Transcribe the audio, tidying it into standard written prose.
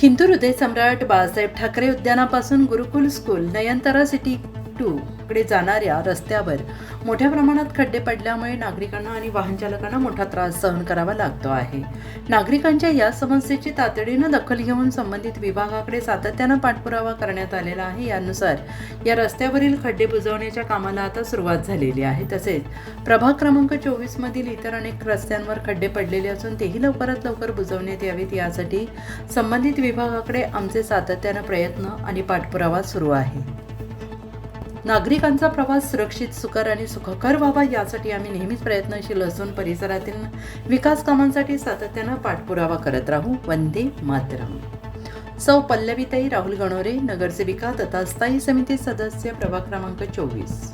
हिंदू हृदय सम्राट बाळासाहेब ठाकरे उद्यानापासून गुरुकुल school Nayantara city 2 कडे जाणाऱ्या रस्त्यावर मोठ्या प्रमाणात खड्डे पडल्यामुळे नागरिकांना आणि वाहन चालकांना मोठा त्रास सहन करावा लागतो आहे. नागरिकांच्या या समस्येची तातडीनं दखल घेऊन संबंधित विभागाकडे सातत्यानं पाठपुरावा करण्यात आलेला आहे. यानुसार या रस्त्यावरील खड्डे बुजवण्याच्या कामाला आता सुरुवात झालेली आहे. तसेच प्रभाग क्रमांक 24 मधील इतर अनेक रस्त्यांवर खड्डे पडलेले असून तेही लवकरात लवकर बुजवण्यात यावेत. यासाठी संबंधित विभागाकडे आमचे सातत्यानं प्रयत्न आणि पाठपुरावा सुरू आहे. नागरिकांचा प्रवास सुरक्षित, सुकर आणि सुखकर व्हावा यासाठी आम्ही नेहमीच प्रयत्नशील असून परिसरातील विकास कामांसाठी सातत्यानं पाठपुरावा करत राहू. वंदे मातरम. सौ पल्लवीताई राहुल गणोरे, नगरसेविका तथा स्थायी समिती सदस्य, प्रभाग क्रमांक 24.